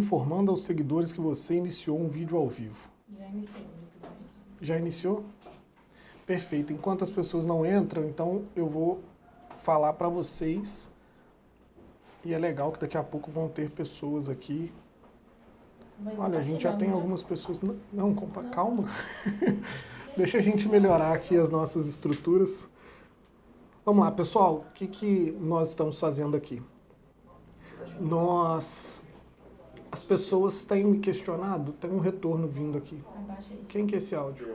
Informando aos seguidores que você iniciou um vídeo ao vivo. Já iniciei. Já iniciou? Perfeito. Enquanto as pessoas não entram, então eu vou falar para vocês. E é legal que daqui a pouco vão ter pessoas aqui. Olha, a gente já tem algumas pessoas... Não, calma. Deixa a gente melhorar aqui as nossas estruturas. Vamos lá, pessoal. O que nós estamos fazendo aqui? As pessoas têm me questionado, tem um retorno vindo aqui. Quem que é esse áudio?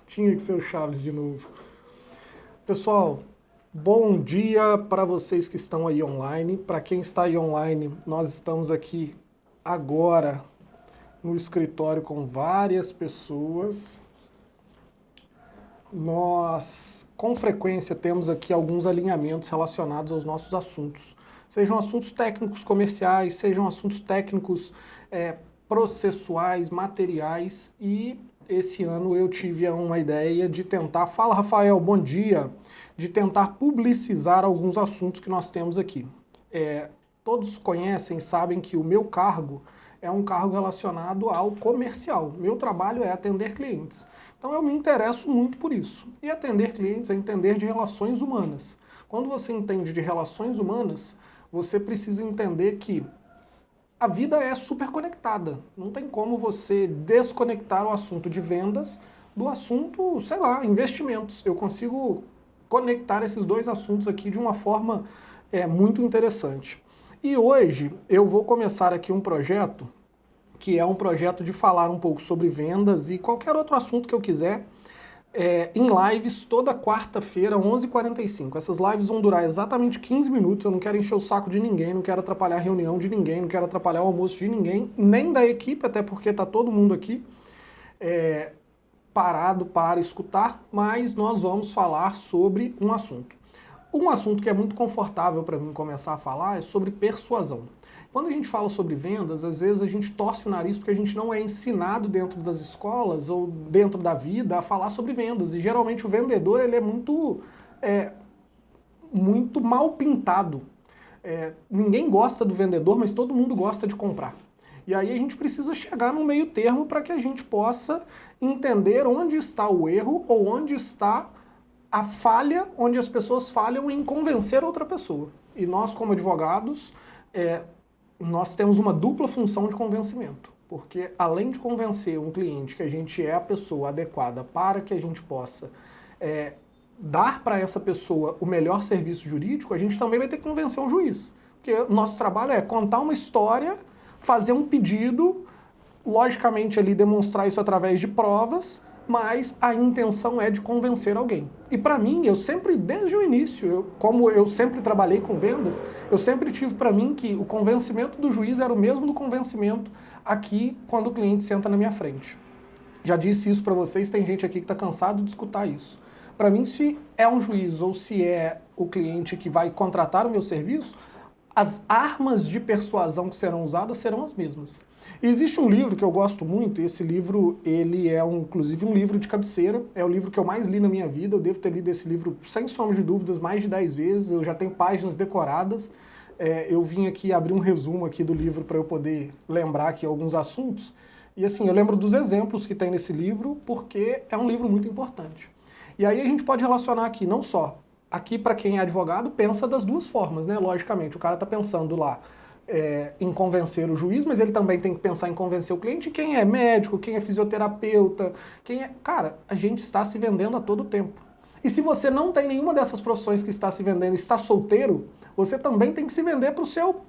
Tinha que ser o Chaves de novo. Pessoal, bom dia para vocês que estão aí online. Para quem está aí online, nós estamos aqui agora no escritório com várias pessoas. Nós, com frequência, temos aqui alguns alinhamentos relacionados aos nossos assuntos. Sejam assuntos técnicos comerciais, sejam assuntos técnicos processuais, materiais. E esse ano eu tive uma ideia de tentar... Fala, Rafael, bom dia! De tentar publicizar alguns assuntos que nós temos aqui. Todos conhecem, sabem que o meu cargo é um cargo relacionado ao comercial. Meu trabalho é atender clientes. Então eu me interesso muito por isso. E atender clientes é entender de relações humanas. Quando você entende de relações humanas, você precisa entender que a vida é super conectada. Não tem como você desconectar o assunto de vendas do assunto, sei lá, investimentos. Eu consigo conectar esses dois assuntos aqui de uma forma muito interessante. E hoje eu vou começar aqui um projeto, que é um projeto de falar um pouco sobre vendas e qualquer outro assunto que eu quiser, em lives toda quarta-feira, 11h45. Essas lives vão durar exatamente 15 minutos, eu não quero encher o saco de ninguém, não quero atrapalhar a reunião de ninguém, não quero atrapalhar o almoço de ninguém, nem da equipe, até porque está todo mundo aqui parado para escutar, mas nós vamos falar sobre um assunto. Um assunto que é muito confortável para mim começar a falar é sobre persuasão. Quando a gente fala sobre vendas, às vezes a gente torce o nariz porque a gente não é ensinado dentro das escolas ou dentro da vida a falar sobre vendas. E geralmente o vendedor ele é muito mal pintado. Ninguém gosta do vendedor, mas todo mundo gosta de comprar. E aí a gente precisa chegar no meio termo para que a gente possa entender onde está o erro ou onde está a falha, onde as pessoas falham em convencer outra pessoa. E nós, como advogados, nós temos uma dupla função de convencimento, porque além de convencer um cliente que a gente é a pessoa adequada para que a gente possa dar para essa pessoa o melhor serviço jurídico, a gente também vai ter que convencer um juiz. Porque o nosso trabalho é contar uma história, fazer um pedido, logicamente ali demonstrar isso através de provas, mas a intenção é de convencer alguém. E para mim, eu sempre, desde o início, como eu sempre trabalhei com vendas, eu sempre tive para mim que o convencimento do juiz era o mesmo do convencimento aqui quando o cliente senta na minha frente. Já disse isso para vocês, tem gente aqui que está cansado de escutar isso. Para mim, se é um juiz ou se é o cliente que vai contratar o meu serviço, as armas de persuasão que serão usadas serão as mesmas. E existe um livro que eu gosto muito, e esse livro ele é inclusive um livro de cabeceira, é o livro que eu mais li na minha vida, eu devo ter lido esse livro sem sombra de dúvidas mais de 10 vezes, eu já tenho páginas decoradas, eu vim aqui abrir um resumo aqui do livro para eu poder lembrar aqui alguns assuntos, e assim, eu lembro dos exemplos que tem nesse livro, porque é um livro muito importante. E aí a gente pode relacionar aqui, não só, aqui para quem é advogado, pensa das duas formas, né? Logicamente, o cara está pensando lá em convencer o juiz, mas ele também tem que pensar em convencer o cliente. Quem é médico, quem é fisioterapeuta, Cara, a gente está se vendendo a todo tempo. E se você não tem nenhuma dessas profissões que está se vendendo, está solteiro, você também tem que se vender para o seu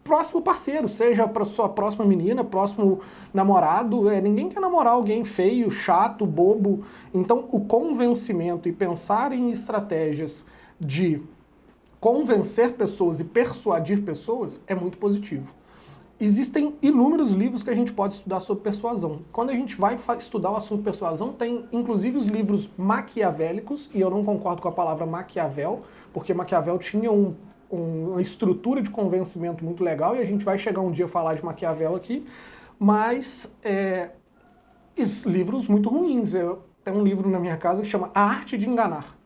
próximo parceiro, seja para sua próxima menina, próximo namorado. Ninguém quer namorar alguém feio, chato, bobo. Então, o convencimento e pensar em estratégias de convencer pessoas e persuadir pessoas é muito positivo. Existem inúmeros livros que a gente pode estudar sobre persuasão. Quando a gente vai estudar o assunto persuasão, tem inclusive os livros maquiavélicos, e eu não concordo com a palavra Maquiavel, porque Maquiavel tinha uma estrutura de convencimento muito legal, e a gente vai chegar um dia a falar de Maquiavel aqui, mas livros muito ruins. Tem um livro na minha casa que chama A Arte de Enganar.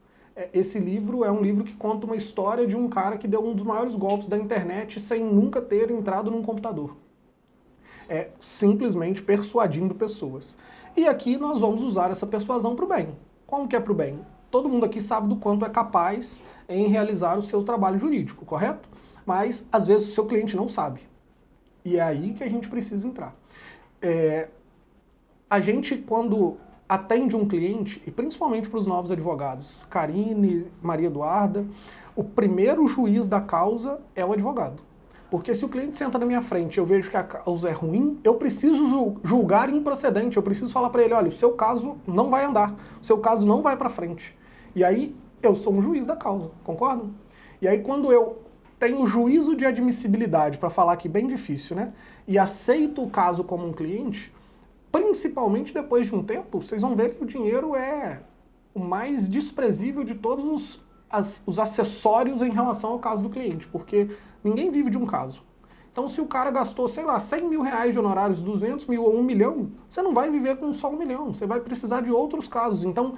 Esse livro é um livro que conta uma história de um cara que deu um dos maiores golpes da internet sem nunca ter entrado num computador. Simplesmente persuadindo pessoas. E aqui nós vamos usar essa persuasão para o bem. Como que é para o bem? Todo mundo aqui sabe do quanto é capaz em realizar o seu trabalho jurídico, correto? Mas às vezes o seu cliente não sabe. E é aí que a gente precisa entrar. A gente, quando atende um cliente, e principalmente para os novos advogados, Karine, Maria Eduarda, o primeiro juiz da causa é o advogado. Porque se o cliente senta na minha frente e eu vejo que a causa é ruim, eu preciso julgar improcedente, eu preciso falar para ele, olha, o seu caso não vai andar, o seu caso não vai para frente. E aí eu sou um juiz da causa, concordam? E aí quando eu tenho juízo de admissibilidade, para falar aqui bem difícil, né? E aceito o caso como um cliente, principalmente depois de um tempo, vocês vão ver que o dinheiro é o mais desprezível de todos os acessórios em relação ao caso do cliente, porque ninguém vive de um caso. Então se o cara gastou, sei lá, 100 mil reais de honorários, 200 mil ou 1 milhão, você não vai viver com só 1 milhão, você vai precisar de outros casos. Então,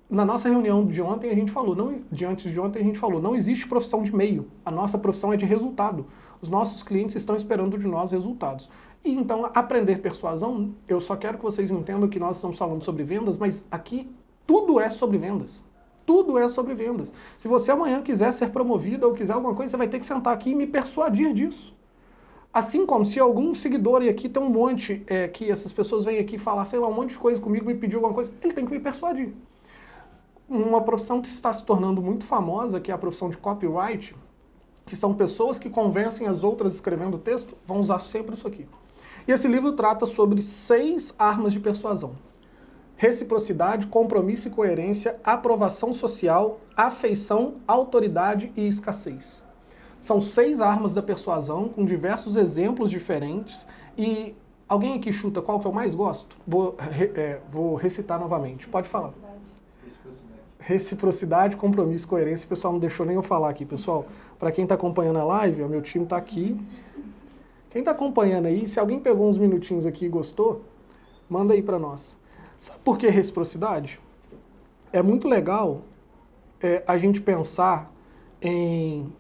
na nossa reunião de ontem a gente falou, não existe profissão de meio, a nossa profissão é de resultado. Os nossos clientes estão esperando de nós resultados. E então, aprender persuasão, eu só quero que vocês entendam que nós estamos falando sobre vendas, mas aqui tudo é sobre vendas. Tudo é sobre vendas. Se você amanhã quiser ser promovido ou quiser alguma coisa, você vai ter que sentar aqui e me persuadir disso. Assim como se algum seguidor, e aqui tem um monte, que essas pessoas vêm aqui falar, sei lá, um monte de coisa comigo, me pedir alguma coisa, ele tem que me persuadir. Uma profissão que está se tornando muito famosa, que é a profissão de copyright, que são pessoas que convencem as outras escrevendo texto, vão usar sempre isso aqui. E esse livro trata sobre 6 armas de persuasão. Reciprocidade, compromisso e coerência, aprovação social, afeição, autoridade e escassez. São 6 armas da persuasão, com diversos exemplos diferentes. E alguém aqui chuta qual que eu mais gosto? Vou recitar novamente. Pode falar. Reciprocidade, compromisso e coerência. O pessoal não deixou nem eu falar aqui, pessoal. Para quem está acompanhando a live, o meu time está aqui. Quem está acompanhando aí, se alguém pegou uns minutinhos aqui e gostou, manda aí para nós. Sabe por que reciprocidade? É muito legal a gente pensar em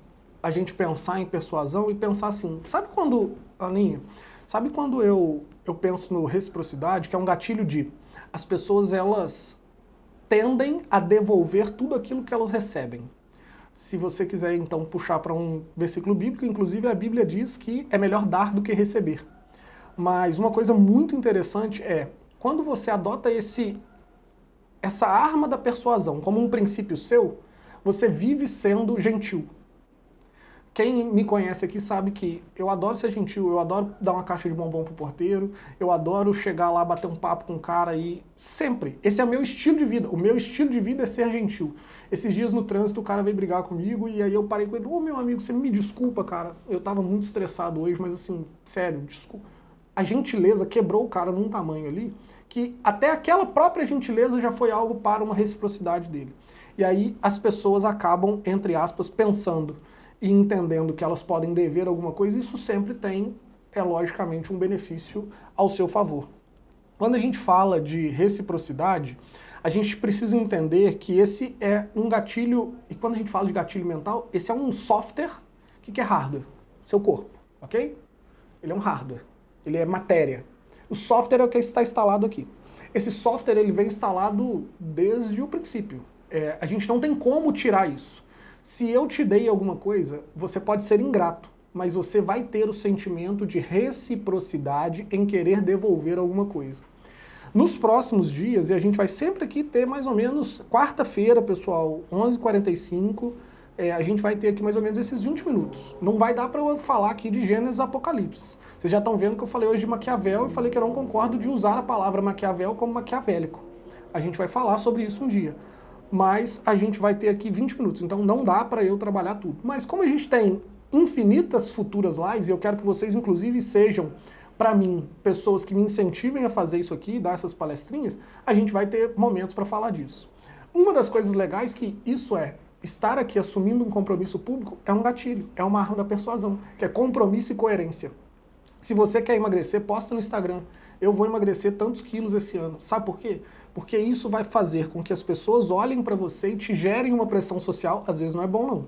persuasão e pensar assim, sabe quando, Aninha, sabe quando eu penso no reciprocidade, que é um gatilho de as pessoas, elas tendem a devolver tudo aquilo que elas recebem. Se você quiser, então, puxar para um versículo bíblico, inclusive a Bíblia diz que é melhor dar do que receber. Mas uma coisa muito interessante é, quando você adota essa arma da persuasão como um princípio seu, você vive sendo gentil. Quem me conhece aqui sabe que eu adoro ser gentil, eu adoro dar uma caixa de bombom pro porteiro, eu adoro chegar lá, bater um papo com um cara e sempre. Esse é o meu estilo de vida. O meu estilo de vida é ser gentil. Esses dias no trânsito o cara veio brigar comigo e aí eu parei com ele, ô meu amigo, você me desculpa, cara, eu tava muito estressado hoje, mas assim, sério, desculpa. A gentileza quebrou o cara num tamanho ali que até aquela própria gentileza já foi algo para uma reciprocidade dele. E aí as pessoas acabam, entre aspas, pensando e entendendo que elas podem dever alguma coisa, isso sempre tem, logicamente, um benefício ao seu favor. Quando a gente fala de reciprocidade, a gente precisa entender que esse é um gatilho, e quando a gente fala de gatilho mental, esse é um software. O que é hardware? Seu corpo, ok? Ele é um hardware, ele é matéria. O software é o que está instalado aqui. Esse software ele vem instalado desde o princípio. A gente não tem como tirar isso. Se eu te dei alguma coisa, você pode ser ingrato, mas você vai ter o sentimento de reciprocidade em querer devolver alguma coisa. Nos próximos dias, e a gente vai sempre aqui ter mais ou menos, quarta-feira, pessoal, 11h45, a gente vai ter aqui mais ou menos esses 20 minutos. Não vai dar para eu falar aqui de Gênesis e Apocalipse. Vocês já estão vendo que eu falei hoje de Maquiavel e falei que eu não concordo de usar a palavra Maquiavel como maquiavélico. A gente vai falar sobre isso um dia. Mas a gente vai ter aqui 20 minutos, então não dá para eu trabalhar tudo. Mas como a gente tem infinitas futuras lives, eu quero que vocês inclusive sejam, para mim, pessoas que me incentivem a fazer isso aqui, dar essas palestrinhas, a gente vai ter momentos para falar disso. Uma das coisas legais que isso estar aqui assumindo um compromisso público é um gatilho, é uma arma da persuasão, que é compromisso e coerência. Se você quer emagrecer, posta no Instagram. eu vou emagrecer tantos quilos esse ano. Sabe por quê? Porque isso vai fazer com que as pessoas olhem para você e te gerem uma pressão social. Às vezes não é bom, não.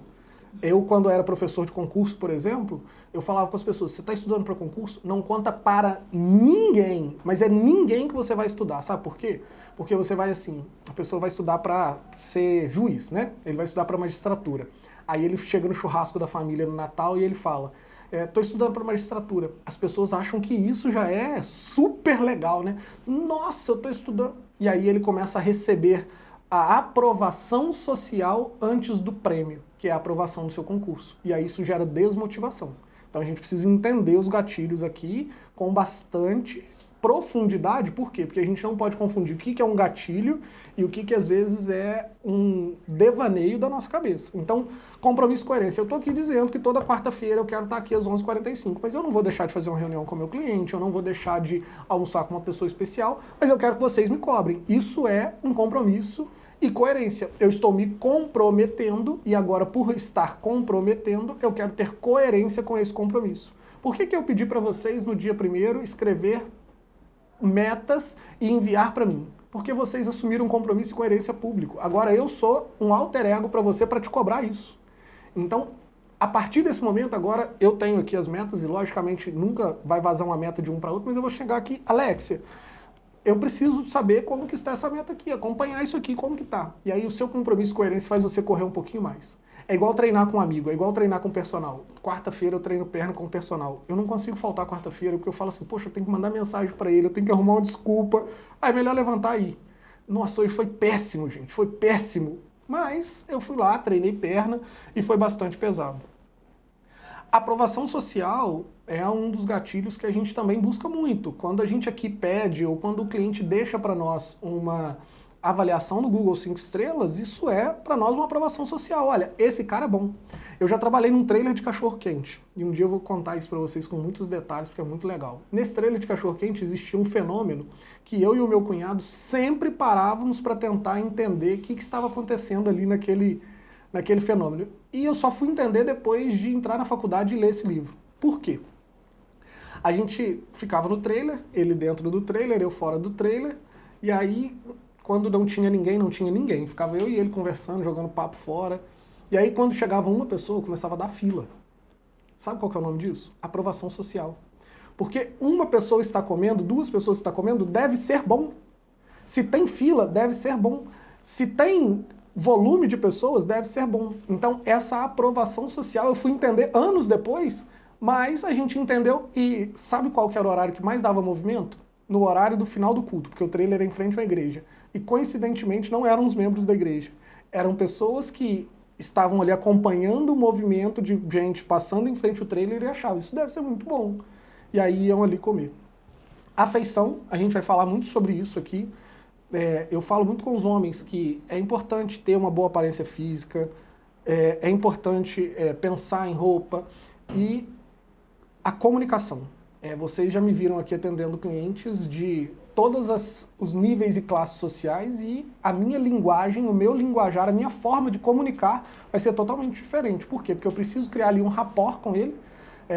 Eu, quando era professor de concurso, por exemplo, eu falava com as pessoas, você está estudando para concurso? Não conta para ninguém, mas é ninguém que você vai estudar. Sabe por quê? Porque você vai assim, a pessoa vai estudar para ser juiz, né? Ele vai estudar para magistratura. Aí ele chega no churrasco da família no Natal e ele fala, estou estudando para magistratura. As pessoas acham que isso já é super legal, né? Nossa, eu estou estudando. E aí ele começa a receber a aprovação social antes do prêmio, que é a aprovação do seu concurso. E aí isso gera desmotivação. Então a gente precisa entender os gatilhos aqui com bastante profundidade. Por quê? Porque a gente não pode confundir o que é um gatilho e o que às vezes é um devaneio da nossa cabeça. Então, compromisso e coerência. Eu estou aqui dizendo que toda quarta-feira eu quero estar aqui às 11h45, mas eu não vou deixar de fazer uma reunião com o meu cliente, eu não vou deixar de almoçar com uma pessoa especial, mas eu quero que vocês me cobrem. Isso é um compromisso e coerência. Eu estou me comprometendo e agora, por estar comprometendo, eu quero ter coerência com esse compromisso. Por que eu pedi para vocês no dia 1º escrever metas e enviar para mim? Porque vocês assumiram um compromisso e coerência público. Agora eu sou um alter ego para você para te cobrar isso. Então, a partir desse momento, agora eu tenho aqui as metas e logicamente nunca vai vazar uma meta de um para outro, mas eu vou chegar aqui, Alexia, eu preciso saber como que está essa meta aqui, acompanhar isso aqui, como que tá. E aí o seu compromisso e coerência faz você correr um pouquinho mais. É igual treinar com um amigo, é igual treinar com personal. Quarta-feira eu treino perna com personal. Eu não consigo faltar quarta-feira porque eu falo assim, poxa, eu tenho que mandar mensagem para ele, eu tenho que arrumar uma desculpa. Aí é melhor levantar aí. Nossa, hoje foi péssimo, gente, foi péssimo. Mas eu fui lá, treinei perna e foi bastante pesado. A aprovação social é um dos gatilhos que a gente também busca muito. Quando a gente aqui pede ou quando o cliente deixa para nós uma avaliação no Google 5 estrelas, isso é para nós uma aprovação social. Olha, esse cara é bom. Eu já trabalhei num trailer de cachorro-quente e um dia eu vou contar isso para vocês com muitos detalhes porque é muito legal. Nesse trailer de cachorro-quente existia um fenômeno que eu e o meu cunhado sempre parávamos para tentar entender o que estava acontecendo ali naquele fenômeno. E eu só fui entender depois de entrar na faculdade e ler esse livro. Por quê? A gente ficava no trailer, ele dentro do trailer, eu fora do trailer, e aí quando não tinha ninguém. Ficava eu e ele conversando, jogando papo fora. E aí quando chegava uma pessoa, começava a dar fila. Sabe qual que é o nome disso? Aprovação social. Porque uma pessoa está comendo, duas pessoas estão comendo, deve ser bom. Se tem fila, deve ser bom. Se tem volume de pessoas, deve ser bom. Então essa aprovação social eu fui entender anos depois, mas a gente entendeu e sabe qual que era o horário que mais dava movimento? No horário do final do culto, porque o trailer era em frente à igreja. E coincidentemente não eram os membros da igreja. Eram pessoas que estavam ali acompanhando o movimento de gente passando em frente ao trailer e achavam, isso deve ser muito bom. E aí iam ali comer. Afeição, a gente vai falar muito sobre isso aqui. Eu falo muito com os homens que é importante ter uma boa aparência física, é importante pensar em roupa e a comunicação. Vocês já me viram aqui atendendo clientes de todos os níveis e classes sociais e a minha linguagem, o meu linguajar, a minha forma de comunicar vai ser totalmente diferente. Por quê? Porque eu preciso criar ali um rapport com ele.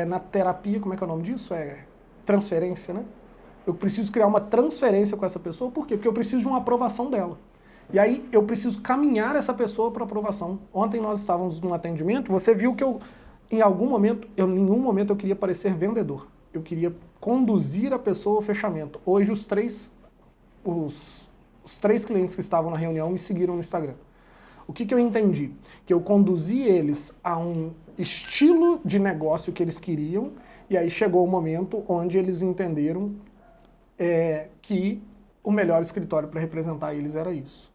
Na terapia, como é que é o nome disso? Transferência, né? Eu preciso criar uma transferência com essa pessoa. Por quê? Porque eu preciso de uma aprovação dela. E aí eu preciso caminhar essa pessoa para aprovação. Ontem nós estávamos num atendimento, você viu que em nenhum momento eu queria parecer vendedor. Eu queria conduzir a pessoa ao fechamento. Hoje os três clientes que estavam na reunião me seguiram no Instagram. O que eu entendi? Que eu conduzi eles a um estilo de negócio que eles queriam, e aí chegou o momento onde eles entenderam que o melhor escritório para representar eles era isso.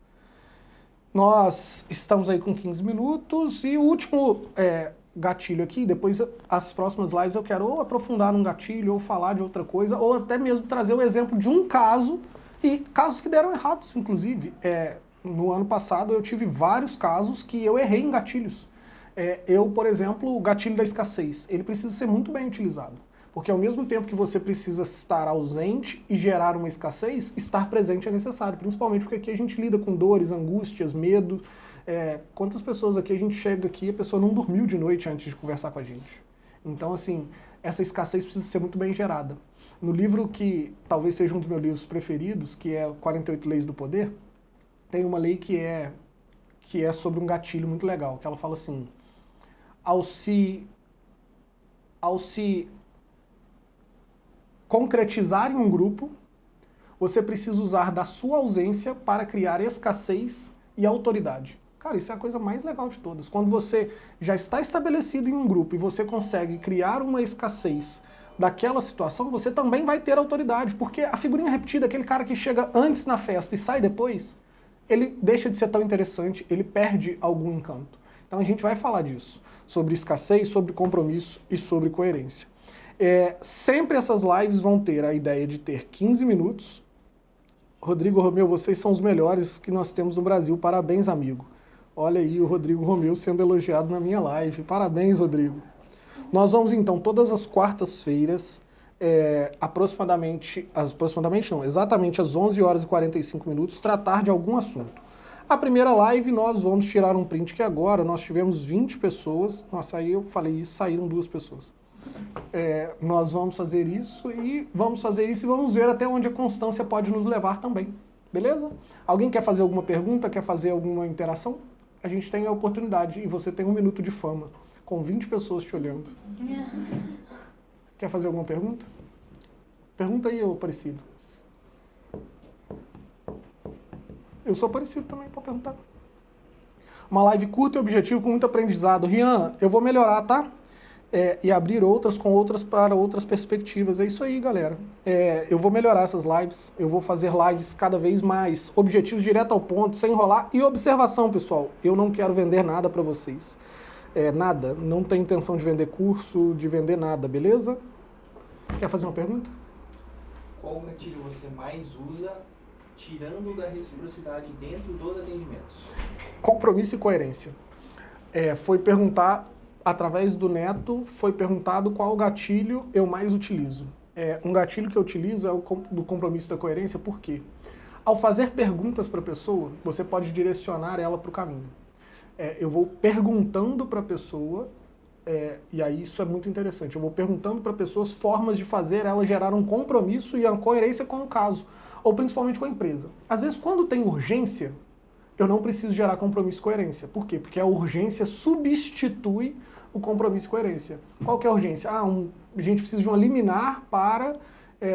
Nós estamos aí com 15 minutos, e o último gatilho aqui, depois as próximas lives eu quero ou aprofundar num gatilho, ou falar de outra coisa, ou até mesmo trazer o exemplo de um caso, e casos que deram errados, inclusive. No ano passado eu tive vários casos que eu errei em gatilhos. Por exemplo, o gatilho da escassez, ele precisa ser muito bem utilizado. Porque ao mesmo tempo que você precisa estar ausente e gerar uma escassez, estar presente é necessário. Principalmente porque aqui a gente lida com dores, angústias, medo. Quantas pessoas aqui a gente chega aqui e a pessoa não dormiu de noite antes de conversar com a gente. Então, assim, essa escassez precisa ser muito bem gerada. No livro que talvez seja um dos meus livros preferidos, que é 48 Leis do Poder, tem uma lei que é sobre um gatilho muito legal, que ela fala assim, ao se concretizar em um grupo, você precisa usar da sua ausência para criar escassez e autoridade. Cara, isso é a coisa mais legal de todas. Quando você já está estabelecido em um grupo e você consegue criar uma escassez daquela situação, você também vai ter autoridade, porque a figurinha repetida, aquele cara que chega antes na festa e sai depois, ele deixa de ser tão interessante, ele perde algum encanto. Então a gente vai falar disso, sobre escassez, sobre compromisso e sobre coerência. Sempre essas lives vão ter a ideia de ter 15 minutos. Rodrigo Romeu, vocês são os melhores que nós temos no Brasil. Parabéns, amigo. Olha aí o Rodrigo Romeu sendo elogiado na minha live. Parabéns, Rodrigo. Nós vamos então todas as quartas-feiras, exatamente às 11 horas e 45 minutos, tratar de algum assunto. A primeira live nós vamos tirar um print que agora nós tivemos 20 pessoas. Nossa, aí eu falei isso, saíram 2 pessoas. Nós vamos fazer isso e vamos ver até onde a constância pode nos levar também. Beleza? Alguém quer fazer alguma pergunta? Quer fazer alguma interação? A gente tem a oportunidade e você tem 1 minuto de fama, com 20 pessoas te olhando. Quer fazer alguma pergunta? Pergunta aí, ô Aparecido. Eu sou Aparecido também, pode perguntar. Uma live curta e objetiva com muito aprendizado. Rian, eu vou melhorar, tá? E abrir outras para outras perspectivas. É isso aí, galera. Eu vou melhorar essas lives. Eu vou fazer lives cada vez mais objetivos, direto ao ponto, sem enrolar. E observação, pessoal. Eu não quero vender nada para vocês. Nada. Não tenho intenção de vender curso, de vender nada, beleza? Quer fazer uma pergunta? Qual gatilho você mais usa, tirando da reciprocidade dentro dos atendimentos? Compromisso e coerência. Foi perguntar... Através do Neto, foi perguntado qual gatilho eu mais utilizo. Um gatilho que eu utilizo é o do compromisso da coerência, por quê? Ao fazer perguntas para a pessoa, você pode direcionar ela para o caminho. Eu vou perguntando para a pessoa, e aí isso é muito interessante, eu vou perguntando para pessoas formas de fazer ela gerar um compromisso e a coerência com o caso, ou principalmente com a empresa. Às vezes, quando tem urgência, eu não preciso gerar compromisso e coerência. Por quê? Porque a urgência substitui o compromisso e coerência. Qual que é a urgência? A gente precisa de uma liminar para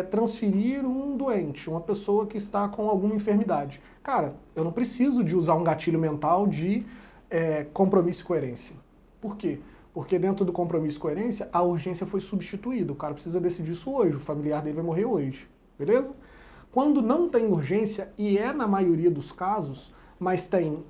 transferir um doente, uma pessoa que está com alguma enfermidade. Cara, eu não preciso de usar um gatilho mental de compromisso e coerência. Por quê? Porque dentro do compromisso e coerência, a urgência foi substituída. O cara precisa decidir isso hoje, o familiar dele vai morrer hoje. Beleza? Quando não tem urgência, e na maioria dos casos, mas tem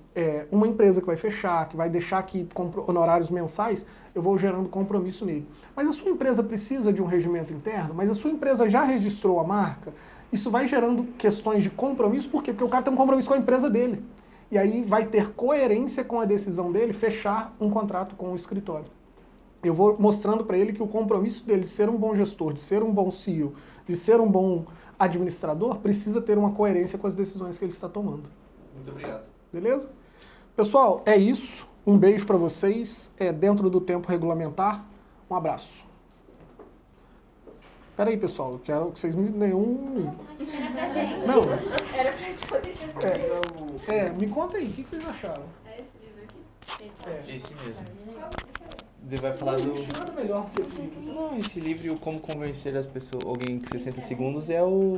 uma empresa que vai fechar, que vai deixar aqui honorários mensais, eu vou gerando compromisso nele. Mas a sua empresa precisa de um regimento interno? Mas a sua empresa já registrou a marca? Isso vai gerando questões de compromisso, por quê? Porque o cara tem um compromisso com a empresa dele. E aí vai ter coerência com a decisão dele fechar um contrato com o escritório. Eu vou mostrando para ele que o compromisso dele de ser um bom gestor, de ser um bom CEO, de ser um bom administrador, precisa ter uma coerência com as decisões que ele está tomando. Muito obrigado. Beleza? Pessoal, é isso. Um beijo para vocês. Dentro do tempo regulamentar. Um abraço. Pera aí, pessoal. Eu quero que vocês me deem um... Era pra gente. Não. Era pra poder Me conta aí. O que vocês acharam? esse livro aqui? Esse mesmo. Ele vai falar Não do... existe nada melhor do que esse livro. Não, esse livro, Como Convencer as Pessoas, Alguém em 60 Segundos, é o...